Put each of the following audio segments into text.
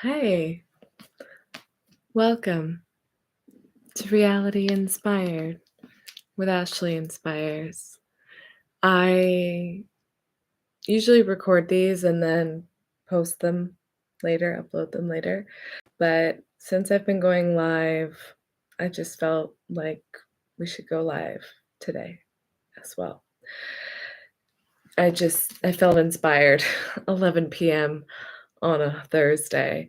Hi, welcome to Reality Inspired with Ashley Inspires. I usually record these and then post them later, upload them later. But since I've been going live, I just felt like we should go live today as well. I felt inspired 11 p.m. on a Thursday.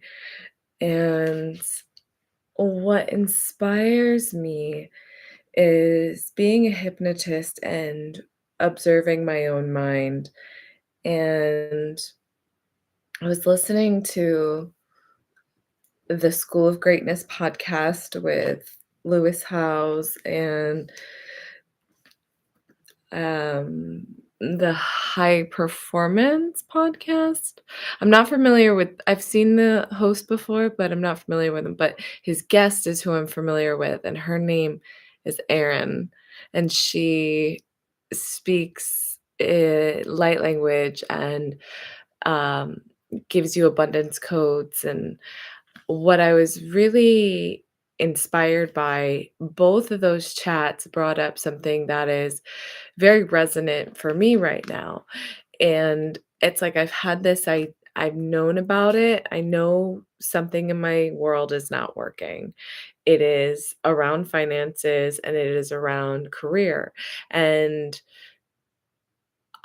And what inspires me is being a hypnotist and observing my own mind. And I was listening to the School of Greatness podcast with Lewis Howes and the High Performance podcast. I'm not familiar with I've seen the host before, but I'm not familiar with him, but his guest is who I'm familiar with, and her name is Erin, and she speaks, light language and, um, gives you abundance codes, and what I was really inspired by, both of those chats brought up something that is very resonant for me right now. And it's like I've known about it. I know something in my world is not working. It is around finances and it is around career. And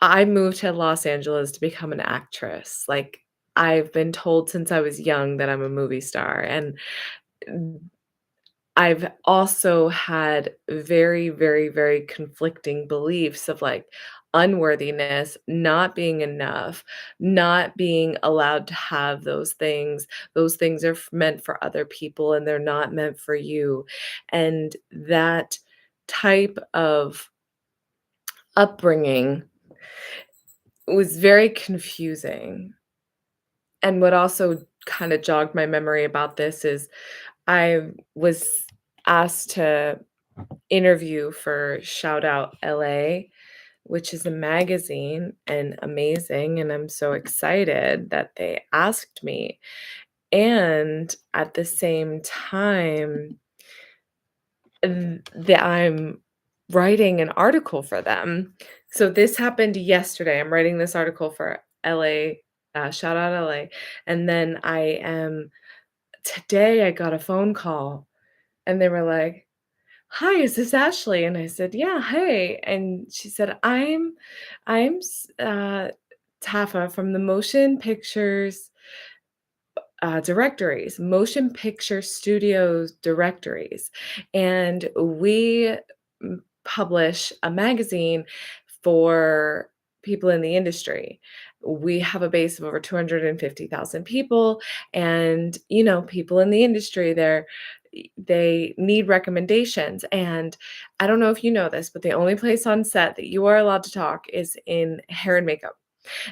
I moved to Los Angeles to become an actress. Like, I've been told since I was young that I'm a movie star, and I've also had very, very, very conflicting beliefs of, like, unworthiness, not being enough, not being allowed to have those things. Those things are meant for other people, and they're not meant for you. And that type of upbringing was very confusing. And what also kinda jogged my memory about this is I was asked to interview for Shout Out LA, which is a magazine and amazing, and I'm so excited that they asked me. And at the same time, that I'm writing an article for them. So this happened yesterday. I'm writing this article for LA, Shout Out LA, and then today I got a phone call, and they were like, "Hi, is this Ashley?" And I said, "Yeah, hey." And she said, I'm Tafa from the Motion Pictures directories, Motion Picture Studios directories. And we publish a magazine for people in the industry. We have a base of over 250,000 people, and people in the industry, they need recommendations. And I don't know if you know this, but the only place on set that you are allowed to talk is in hair and makeup.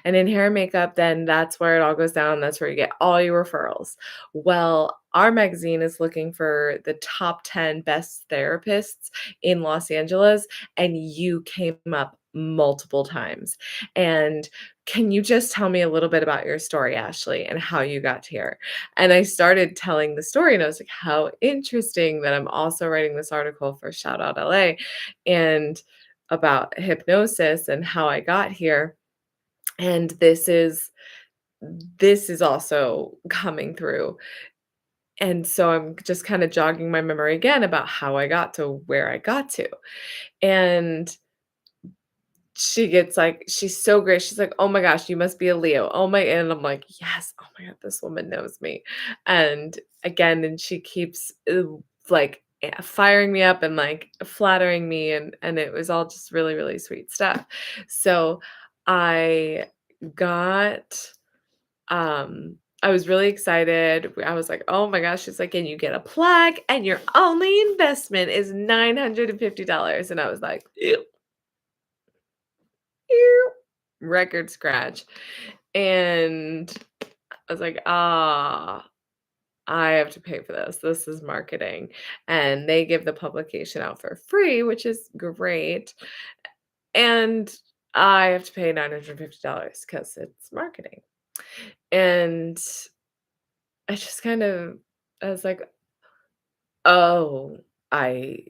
And in hair and makeup, then that's where it all goes down. That's where you get all your referrals. Well, our magazine is looking for the top 10 best therapists in Los Angeles, and you came up multiple times. And can you just tell me a little bit about your story, Ashley, and how you got here? And I started telling the story, and I was like, how interesting that I'm also writing this article for Shout Out LA and about hypnosis and how I got here. And this is also coming through. And so I'm just kind of jogging my memory again about how I got to where I got to. And she's so great. She's like, "Oh my gosh, you must be a Leo." And I'm like, "Yes. Oh my god, this woman knows me." And again, and she keeps like firing me up and like flattering me, and it was all just really, really sweet stuff. So I got I was really excited. I was like, "Oh my gosh." She's like, "And you get a plaque, and your only investment is $950." And I was like, "Ew, ew." Record scratch. And I was like, "Ah, I have to pay for this. This is marketing." And they give the publication out for free, which is great. And I have to pay $950 because it's marketing. And I just kind of I was like, "Oh," I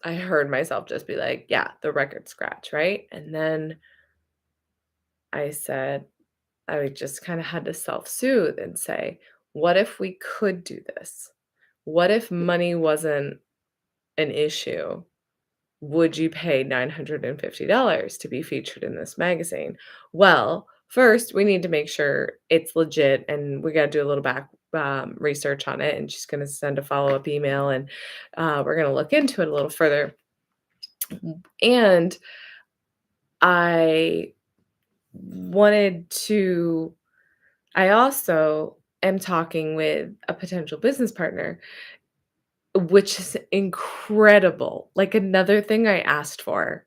I heard myself just be like, "Yeah, the record scratch," right? And then I said I just kinda had to self-soothe and say, "What if we could do this? What if money wasn't an issue? Would you pay $950 to be featured in this magazine?" Well, first, we need to make sure it's legit, and we gotta do a little back research on it, and she's gonna send a follow-up email, and, we're gonna look into it a little further. And I wanted to I also am talking with a potential business partner, which is incredible, like, another thing I asked for.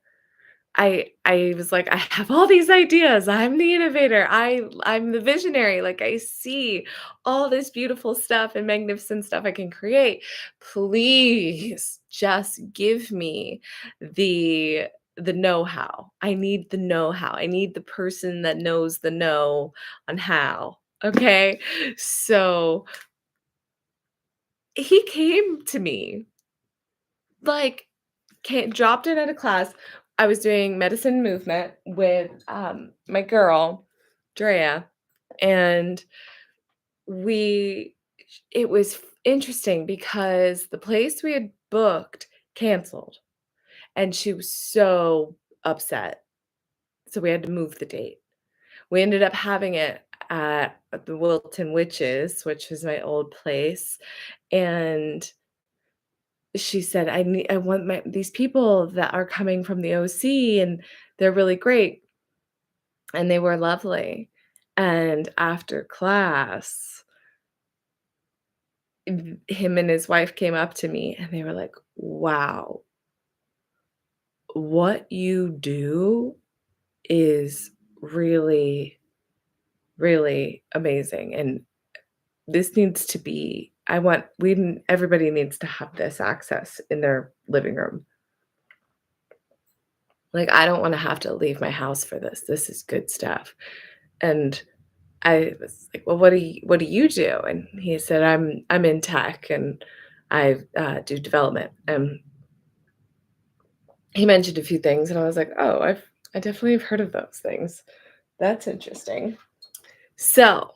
I was like, "I have all these ideas. I'm the innovator. I'm the visionary. Like, I see all this beautiful stuff and magnificent stuff I can create. Please just give me the the know-how. I need the know-how. I need the person that knows the know on how." Okay? So, he came to me, like, dropped in at a class. I was doing medicine movement with, my girl, Drea, and we it was interesting because the place we had booked canceled, and she was so upset, so we had to move the date. We ended up having it at the Wilton Witches, which is my old place, and she said, I want my these people that are coming from the OC, and they're really great." And they were lovely. And after class, him and his wife came up to me and they were like, "Wow, what you do is really, really amazing. And this needs to be, I want, everybody needs to have this access in their living room. Like, I don't want to have to leave my house for this. This is good stuff." And I was like, "Well, what do you do?" And he said, I'm in tech and I do development." And he mentioned a few things, and I was like, "Oh, I definitely have heard of those things. That's interesting." So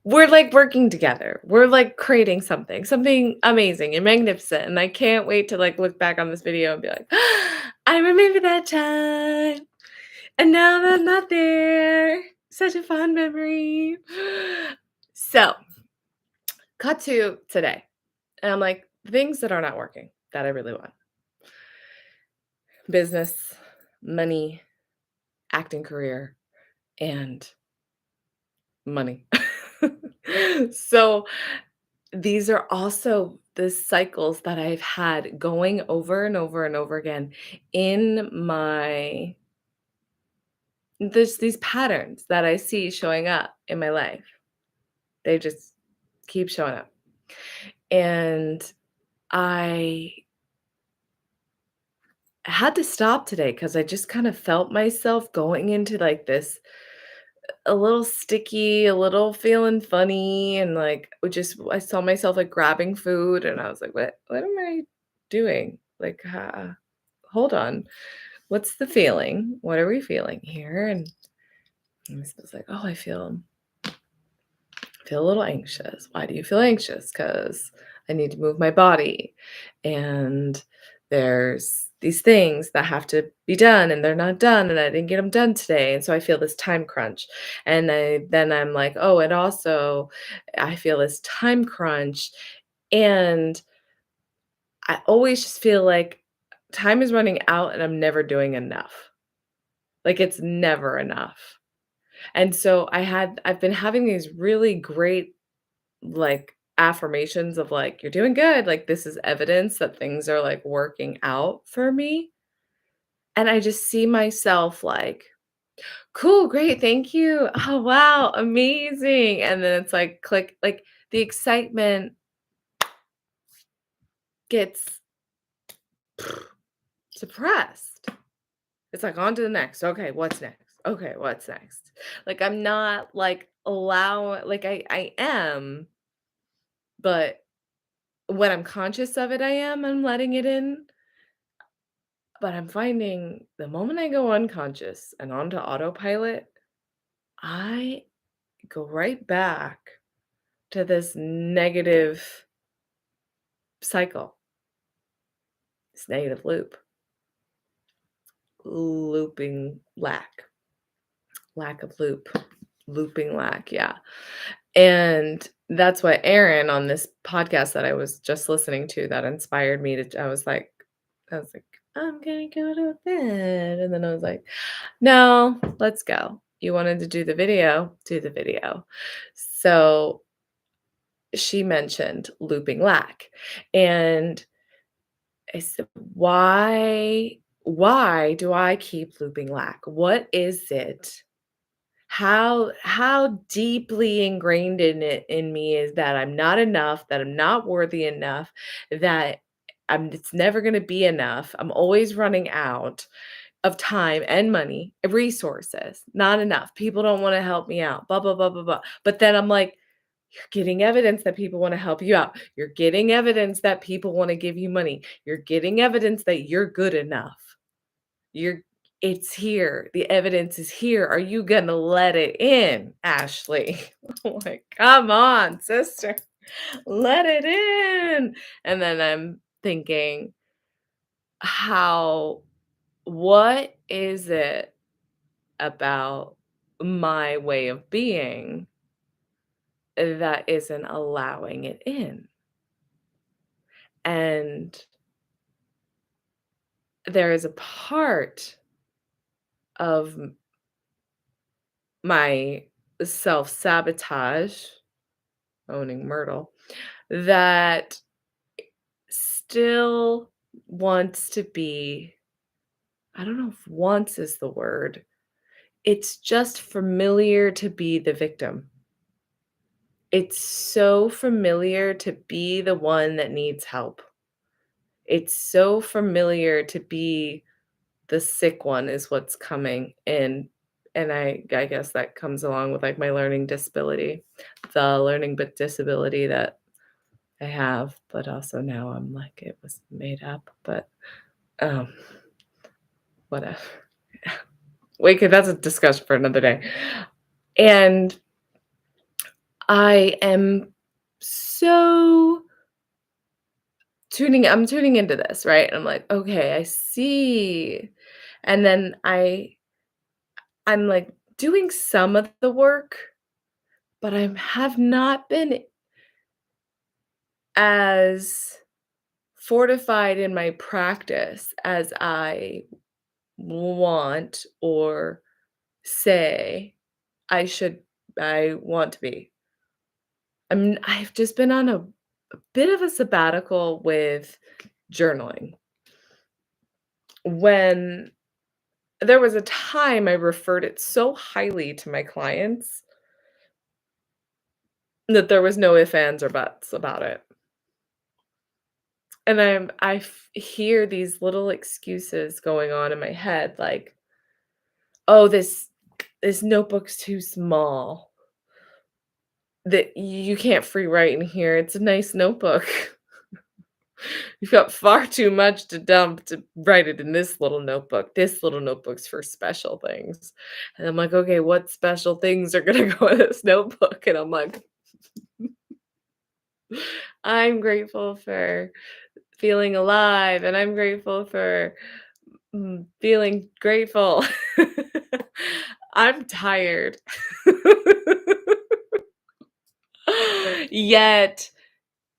we're like working together. We're like creating something amazing and magnificent. And I can't wait to like look back on this video and be like, "I remember that time. And now I'm not there. Such a fond memory." So cut to today. And I'm like, things that are not working that I really want: business, money, acting career, and money. So these are also the cycles that I've had going over and over and over again in my there's these patterns that I see showing up in my life. They just keep showing up. And I had to stop today because I just kind of felt myself going into like this a little sticky, a little feeling funny, and like just I saw myself like grabbing food, and I was like, what am I doing? Like, hold on, what's the feeling? What are we feeling here?" And I was like, "Oh, I feel a little anxious." "Why do you feel anxious?" "Because I need to move my body, and there's these things that have to be done and they're not done, and I didn't get them done today, and so I feel this time crunch." And I'm like, "Oh, and also I feel this time crunch, and I always just feel like time is running out and I'm never doing enough. Like, it's never enough." And so I've been having these really great like affirmations of like, "You're doing good. Like, this is evidence that things are like working out for me." And I just see myself like, "Cool, great, thank you. Oh, wow, amazing." And then it's like click, like the excitement gets suppressed. It's like on to the next. Okay, what's next? Okay, what's next? Like, I'm not like I am, but when I'm conscious of it, I'm letting it in, but I'm finding the moment I go unconscious and onto autopilot, I go right back to this negative cycle, this negative looping lack of looping lack, yeah. And that's what Aaron on this podcast that I was just listening to that inspired me to I was like, "I'm gonna go to bed," and then I was like, "No, let's go. You wanted to do the video, do the video." So, she mentioned looping lack, and I said, Why do I keep looping lack? What is it? How deeply ingrained in me is that I'm not enough, that I'm not worthy enough, that it's never gonna be enough. I'm always running out of time and money, resources, not enough. People don't wanna help me out, blah, blah, blah, blah, blah. But then I'm like, you're getting evidence that people wanna help you out. You're getting evidence that people wanna give you money. You're getting evidence that you're good enough. You're It's here. The evidence is here. Are you gonna let it in, Ashley? I'm like, "Come on, sister. Let it in." And then I'm thinking, how what is it about my way of being that isn't allowing it in? And there is a part of my self-sabotage, owning Myrtle, that still wants to be, I don't know if wants is the word. It's just familiar to be the victim. It's so familiar to be the one that needs help. It's so familiar to be the sick one is what's coming in. And I guess that comes along with like my learning disability, the learning but disability that I have, but also now I'm like it was made up. But um whatever. Wait, 'cause that's a discussion for another day. And I am so I'm tuning into this, right? And I'm like, "Okay, I see." And then I'm like doing some of the work, but I have not been as fortified in my practice as I want or say I want to be. I've just been on a bit of a sabbatical with journaling. When there was a time I referred it so highly to my clients that there was no ifs, ands, or buts about it. And hear these little excuses going on in my head like, "Oh, this notebook's too small. That you can't free write in here. It's a nice notebook." You've got far too much to dump to write it in this little notebook. This little notebook's for special things. And I'm like, okay, what special things are gonna go in this notebook? And I'm like, I'm grateful for feeling alive, and I'm grateful for feeling grateful. I'm tired. Yet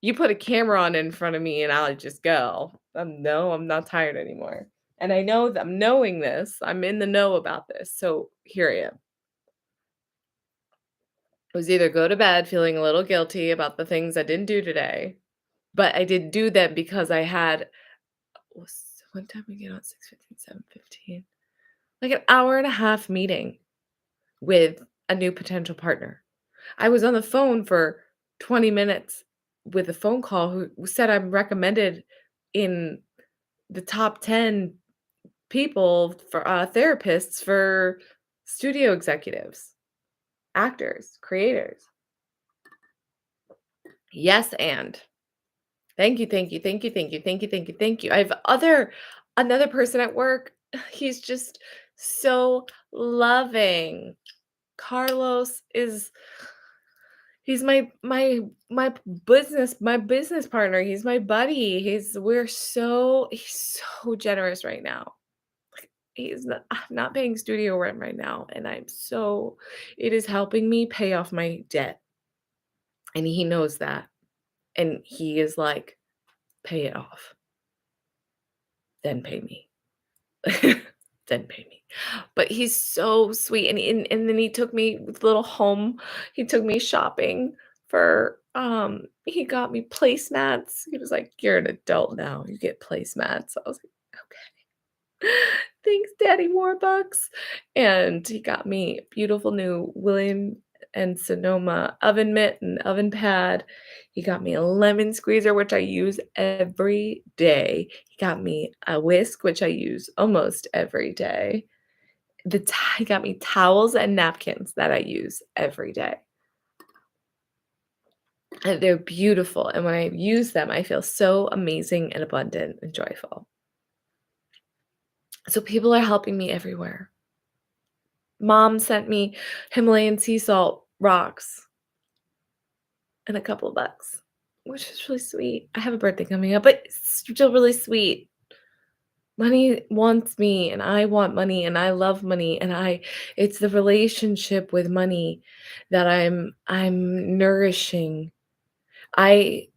you put a camera on in front of me and I'll just go. No, I'm not tired anymore. And I know that I'm knowing this. I'm in the know about this. So here I am. I was either go to bed feeling a little guilty about the things I didn't do today, but I didn't do them because I had what time we get on 6:15, 7:15, like an hour and a half meeting with a new potential partner. I was on the phone for 20 minutes with a phone call who said I'm recommended in the top 10 people for therapists for studio executives. actors, creators. Yes, and thank you, thank you, thank you, thank you, thank you, thank you, thank you. I have another person at work. He's just so loving. Carlos is he's my business partner. He's my buddy. He's so generous right now. I'm not paying studio rent right now, and it is helping me pay off my debt, and he knows that, and he is like, "Pay it off, then pay me." Then pay me. But he's so sweet, and then he took me with little home he took me shopping he got me placemats. He was like, "You're an adult now, you get placemats." I was like, "Okay. Thanks, Daddy Warbucks." And he got me a beautiful new William and Sonoma oven mitt and oven pad. He got me a lemon squeezer, which I use every day. He got me a whisk, which I use almost every day. He got me towels and napkins that I use every day. And they're beautiful, and when I use them, I feel so amazing and abundant and joyful. So people are helping me everywhere. Mom sent me Himalayan sea salt rocks and a couple of bucks, which is really sweet. I have a birthday coming up, but it's still really sweet. Money wants me, and I want money, and I love money, and it's the relationship with money that I'm nourishing.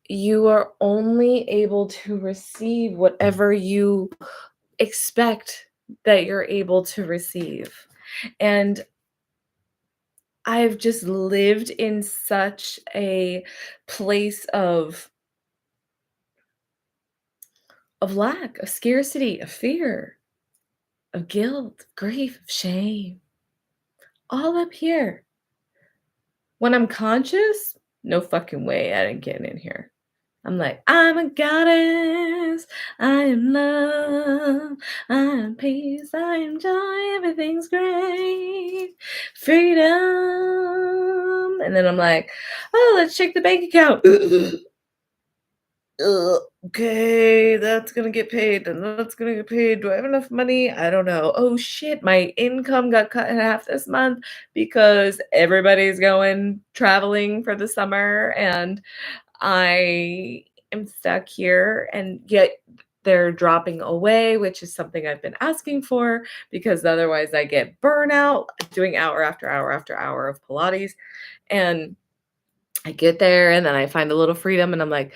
You are only able to receive whatever you expect that you're able to receive. And I've just lived in such a place of lack, of scarcity, of fear, of guilt, grief, of shame, all up here. When I'm conscious, no fucking way I didn't get in here. I'm like, I'm a goddess, I am love, I am peace, I am joy, everything's great, freedom. And then I'm like, oh, let's check the bank account. Okay, that's gonna get paid, and that's gonna get paid. Do I have enough money? I don't know. Oh shit, my income got cut in half this month because everybody's going traveling for the summer, and I am stuck here, and yet they're dropping away, which is something I've been asking for because otherwise I get burnout doing hour after hour after hour of Pilates. And I get there and then I find a little freedom and I'm like,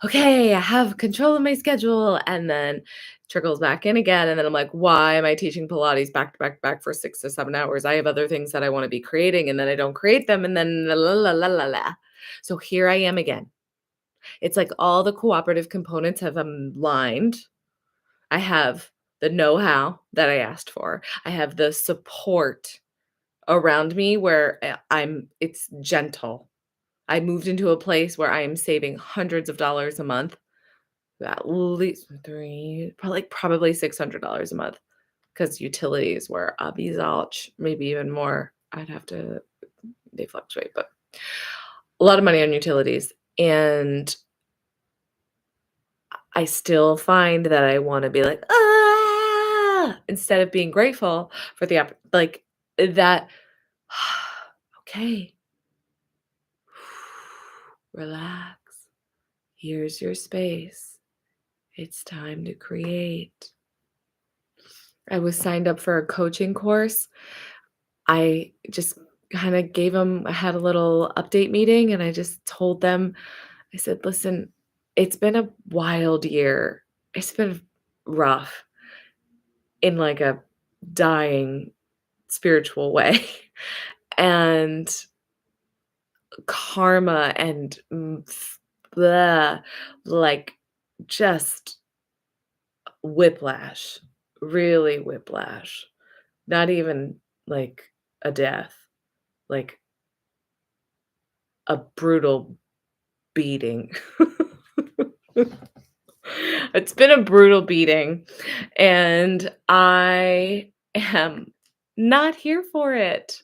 okay, I have control of my schedule. And then trickles back in again. And then I'm like, why am I teaching Pilates back to back to back for 6 to 7 hours? I have other things that I want to be creating and then I don't create them. And then la la la la la. So here I am again. It's like all the cooperative components have aligned. I have the know-how that I asked for. I have the support around me where it's gentle. I moved into a place where I am saving hundreds of dollars a month, at least probably $600 a month, because utilities were a bizarre, maybe even more. They fluctuate, but a lot of money on utilities. And I still find that I wanna be like, "Ah!" instead of being grateful for that, "Okay, relax. Here's your space. It's time to create." I was signed up for a coaching course. I just kinda I had a little update meeting, and I just told them, I said, "Listen, it's been a wild year. It's been rough in, like, a dying spiritual way." And karma and blah, like, just whiplash, really whiplash, not even like a death, like a brutal beating. It's been a brutal beating, and I am not here for it.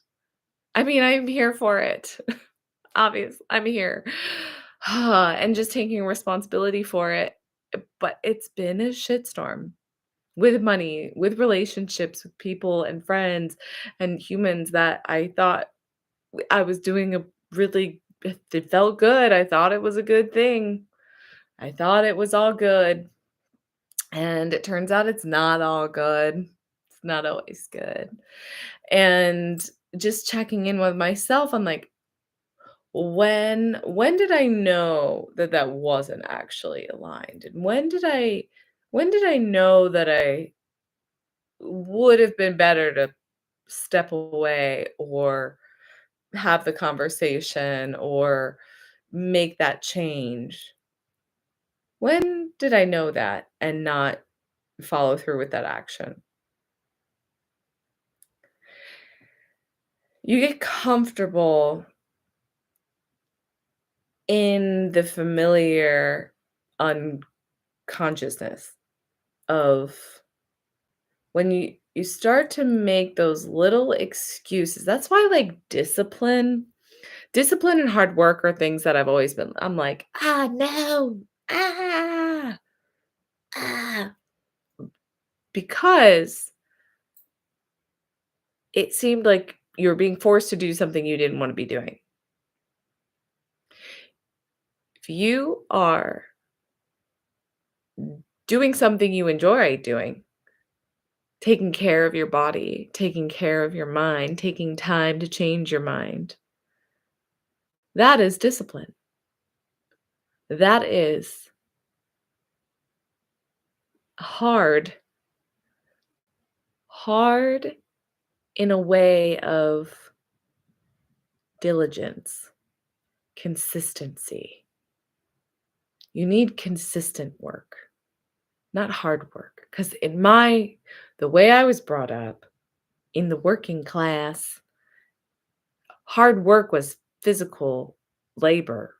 I mean, I'm here for it. Obvious, I'm here. And just taking responsibility for it. But it's been a shitstorm with money, with relationships, with people and friends and humans that I thought I was doing a really it felt good. I thought it was a good thing. I thought it was all good. And it turns out it's not all good. It's not always good. And just checking in with myself, I'm like, when did I know that that wasn't actually aligned? And when did I know that I would have been better to step away or have the conversation or make that change? When did I know that and not follow through with that action? You get comfortable in the familiar unconsciousness of when you start to make those little excuses. That's why like discipline and hard work are things that I'm like, "Ah, no. Ah, ah," because it seemed like you were being forced to do something you didn't want to be doing. If you are doing something you enjoy doing, taking care of your body, taking care of your mind, taking time to change your mind, that is discipline. That is hard, hard in a way of diligence, consistency. You need consistent work, not hard work. Because the way I was brought up in the working class, hard work was physical labor.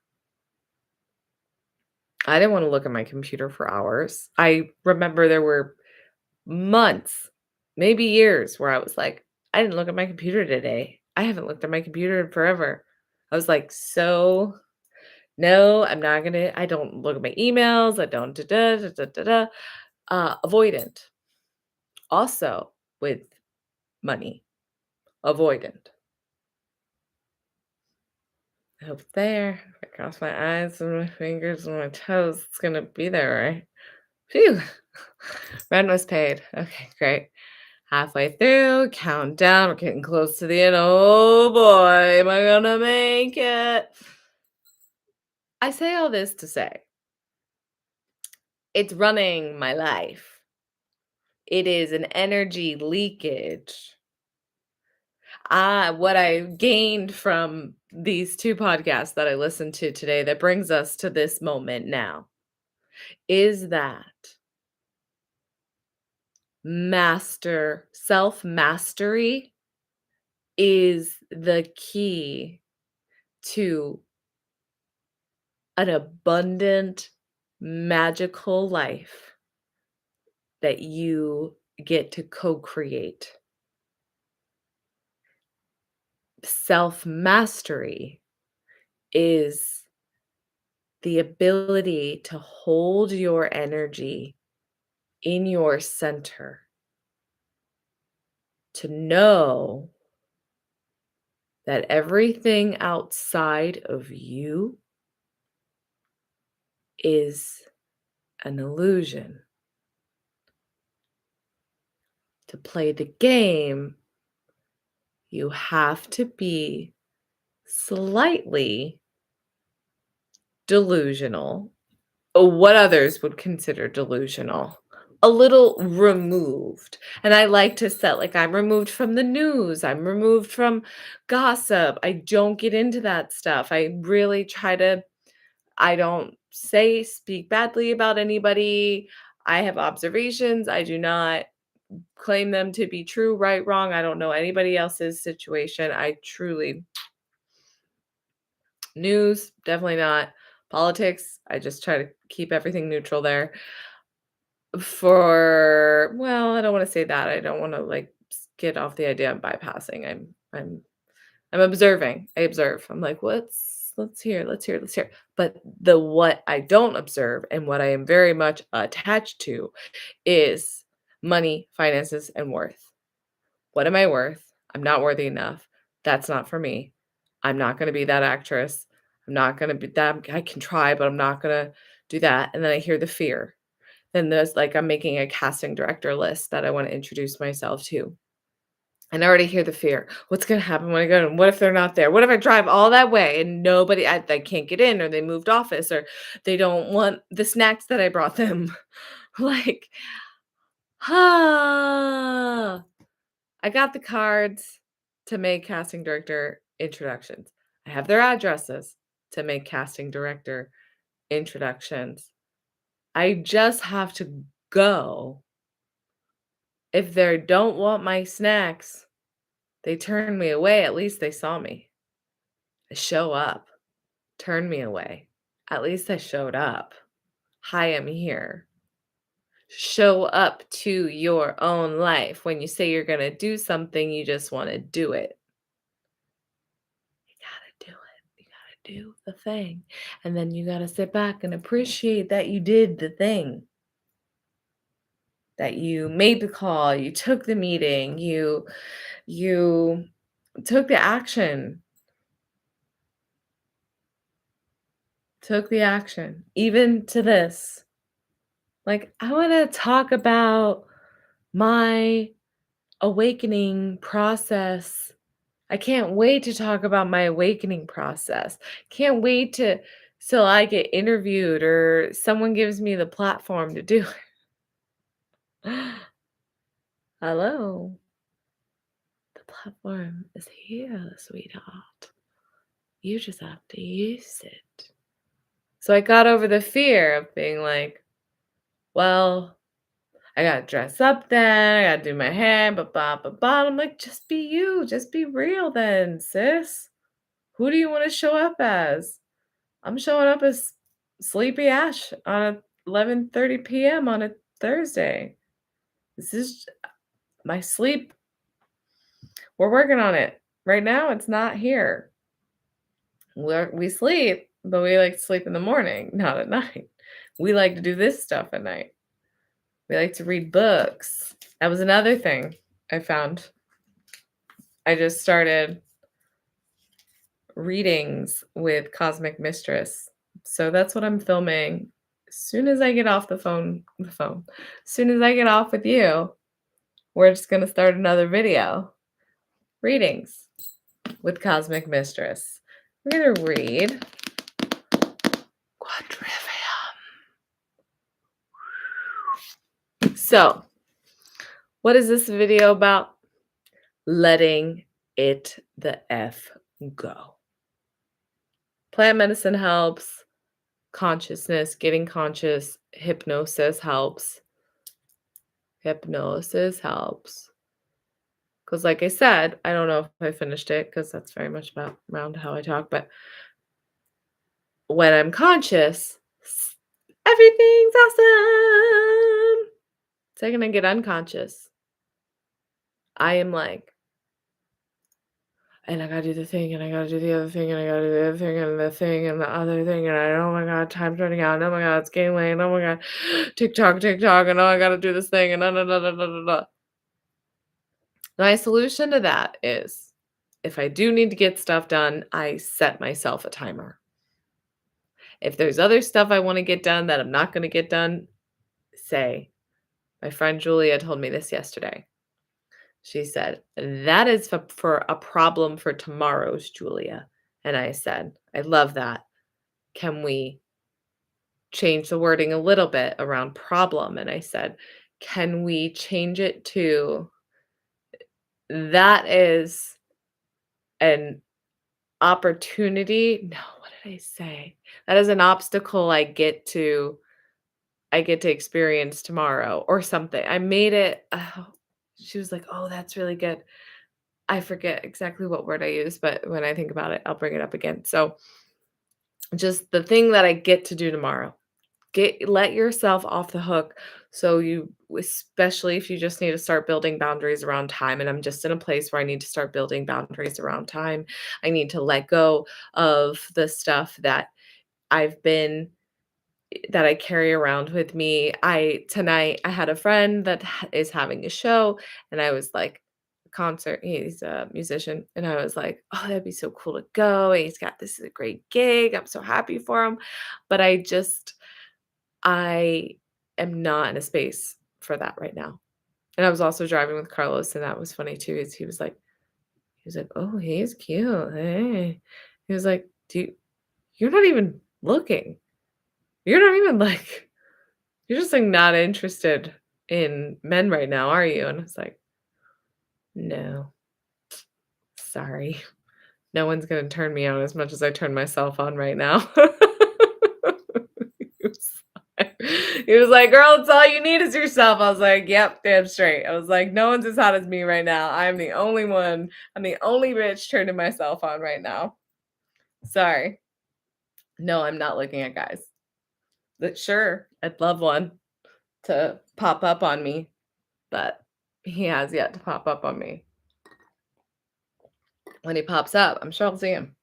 I didn't want to look at my computer for hours. I remember there were months, maybe years, where I was like, I didn't look at my computer today. I haven't looked at my computer in forever. I was like, so no, I don't look at my emails. I don't da da da da da da. Avoidant. Also with money. Avoidant. I hope it's there. If I cross my eyes and my fingers and my toes, it's gonna be there, right? Phew. Rent was paid. Okay, great. Halfway through, countdown. We're getting close to the end. Oh boy, am I gonna make it? I say all this to say it's running my life. It is an energy leakage. What I gained from these two podcasts that I listened to today that brings us to this moment now is that self mastery is the key to an abundant, magical life that you get to co create. Self mastery is the ability to hold your energy in your center, to know that everything outside of you is an illusion. To play the game, you have to be slightly delusional, what others would consider delusional, a little removed. And I like to set like I'm removed from the news, I'm removed from gossip. I don't get into that stuff. I really try to I don't speak badly about anybody. I have observations. I do not claim them to be true, right, wrong. I don't know anybody else's situation. I truly news, definitely not. Politics, I just try to keep everything neutral there. I don't want to say that. I don't want to like get off the idea I'm bypassing. I'm I'm observing. I observe. I'm like, let's hear, let's hear, let's hear. But the what I don't observe and what I am very much attached to is money, finances, and worth. What am I worth? I'm not worthy enough. That's not for me. I'm not going to be that actress. I'm not going to be that. I can try, but I'm not going to do that. And then I hear the fear. Then there's like, I'm making a casting director list that I want to introduce myself to. And I already hear the fear. What's going to happen when I go? And what if they're not there? What if I drive all that way and nobody, I can't get in, or they moved office, or they don't want the snacks that I brought them? Like, ah. I got the cards to make casting director introductions. I have their addresses to make casting director introductions. I just have to go. If they don't want my snacks, they turn me away. At least they saw me. I show up, turn me away. At least I showed up. Hi, I'm here. Show up to your own life. When you say you're going to do something, you just want to do it. You gotta do it. You gotta do the thing. And then you gotta sit back and appreciate that you did the thing. That you made the call, you took the meeting, you took the action, took the action, even to this. Like, I wanna talk about my awakening process. I can't wait to talk about my awakening process. Can't wait to till I get interviewed or someone gives me the platform to do it. Hello. The platform is here, sweetheart. You just have to use it. So I got over the fear of being like, well, I gotta dress up then, I gotta do my hair, but I'm like, just be you, just be real then, sis. Who do you want to show up as? I'm showing up as Sleepy Ash on a 11:30 p.m. on a Thursday. This is my sleep. We're working on it. Right now, it's not here. We sleep, but we like to sleep in the morning, not at night. We like to do this stuff at night. We like to read books. That was another thing I found. I just started readings with Cosmic Mistress. So that's what I'm filming. As soon as I get off as soon as I get off with you, we're just going to start another video. Readings with Cosmic Mistress. We're going to read Quadrivium. So, what is this video about? Letting it the F go. Plant medicine helps. Consciousness, getting conscious. Hypnosis helps. Hypnosis helps. Because like I said, I don't know if I finished it because that's very much about around how I talk, but when I'm conscious, everything's awesome. The second I get unconscious, I am like, and I gotta do the thing, and I gotta do the other thing, and I gotta do the other thing, and the thing, and the other thing, and oh my god, time's running out, and oh my god, it's getting late, and oh my god, TikTok, and oh, I gotta do this thing, and da da da da da da da. My solution to that is, if I do need to get stuff done, I set myself a timer. If there's other stuff I want to get done that I'm not going to get done, say, my friend Julia told me this yesterday. She said, that is for a problem for tomorrow's Julia. And I said, I love that. Can we change the wording a little bit around problem? And I said, can we change it to that is an opportunity? No, what did I say? That is an obstacle I get to experience tomorrow or something. I made it she was like, "Oh, that's really good." I forget exactly what word I used, but when I think about it, I'll bring it up again. So, just the thing that I get to do tomorrow. let yourself off the hook. So you, especially if you just need to start building boundaries around time, and I'm just in a place where I need to start building boundaries around time. I need to let go of the stuff that I've been that I carry around with me. I had a friend that is having a show, and I was like, concert, he's a musician, and I was like, "Oh, that'd be so cool to go. He's got this is a great gig. I'm so happy for him." But I am not in a space for that right now. And I was also driving with Carlos, and that was funny too, is he was like, "Oh, he's cute. Hey." He was like, You're not even looking. You're not even like you're just like not interested in men right now, are you?" And I was like, "No, sorry. No one's gonna turn me on as much as I turn myself on right now." He was he was like, "Girl, it's all you need is yourself." I was like, "Yep, damn straight." I was like, "No one's as hot as me right now. I'm the only one. I'm the only bitch turning myself on right now. Sorry. No, I'm not looking at guys. But sure, I'd love one to pop up on me, but he has yet to pop up on me. When he pops up, I'm sure I'll see him.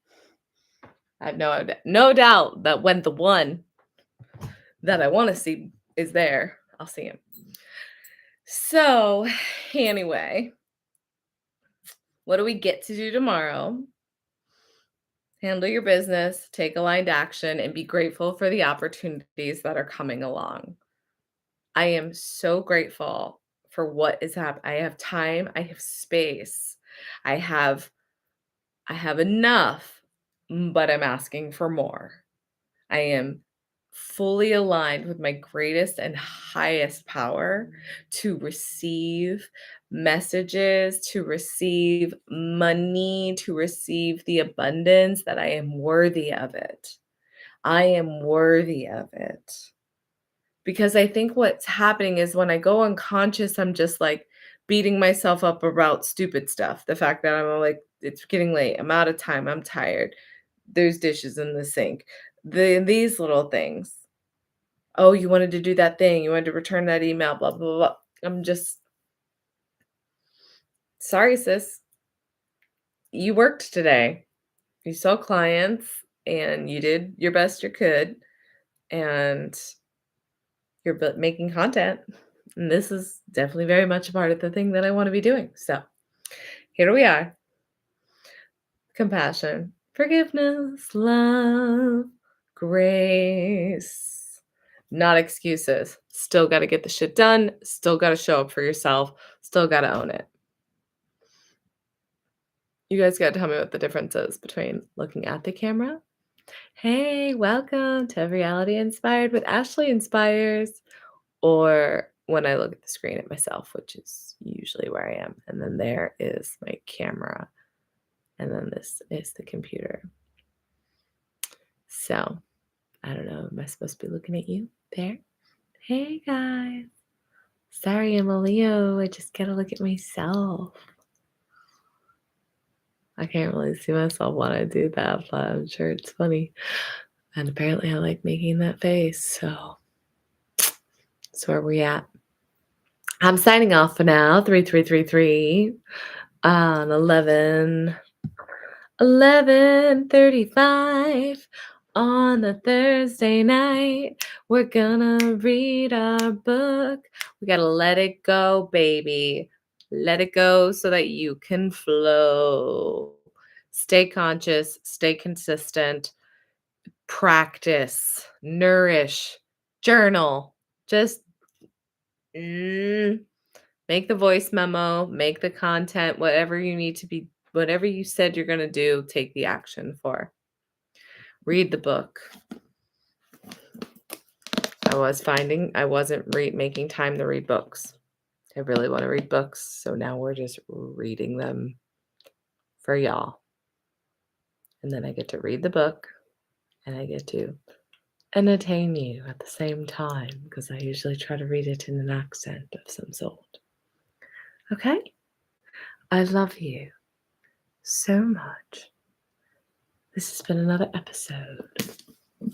I have no doubt that when the one that I want to see is there, I'll see him. So, anyway, what do we get to do tomorrow? Handle your business, take aligned action, and be grateful for the opportunities that are coming along. I am so grateful for what is happening. I have time, I have space. I have I have enough, but I'm asking for more. I am fully aligned with my greatest and highest power to receive messages, to receive money, to receive the abundance that I am worthy of it. I am worthy of it. Because I think what's happening is when I go unconscious, I'm just like beating myself up about stupid stuff. The fact that I'm like, it's getting late, I'm out of time, I'm tired, there's dishes in the sink, these little things. Oh, you wanted to do that thing, you wanted to return that email, blah, blah, blah. I'm just sorry, sis. You worked today. You saw clients and you did your best you could, and you're making content. And this is definitely very much a part of the thing that I want to be doing. So here we are. Compassion, forgiveness, love, grace, not excuses. Still got to get the shit done. Still got to show up for yourself. Still got to own it. You guys got to tell me what the difference is between looking at the camera. Hey, welcome to Reality Inspired with Ashley Inspyrz. Or when I look at the screen at myself, which is usually where I am. And then there is my camera. And then this is the computer. So, I don't know. Am I supposed to be looking at you there? Hey, guys. Sorry, I'm a Leo. I just gotta look at myself. I can't really see myself when I do that, but I'm sure it's funny. And apparently I like making that face. So, that's where we at. I'm signing off for now. 3333 on 11:35 on a Thursday night. We're gonna read our book. We gotta let it go, baby. Let it go so that you can flow. Stay conscious, stay consistent, practice, nourish, journal. Just make the voice memo, make the content, whatever you need to be, whatever you said you're going to do, take the action for. Read the book. I was finding I wasn't making time to read books. I really want to read books, so now we're just reading them for y'all. And then I get to read the book, and I get to entertain you at the same time, because I usually try to read it in an accent of some sort. Okay? I love you so much. This has been another episode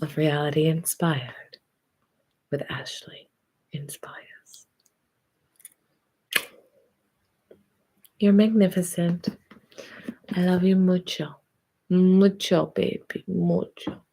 of Reality Inspired. with Ashley Inspyrz. You're magnificent. I love you mucho. Mucho, baby. Mucho.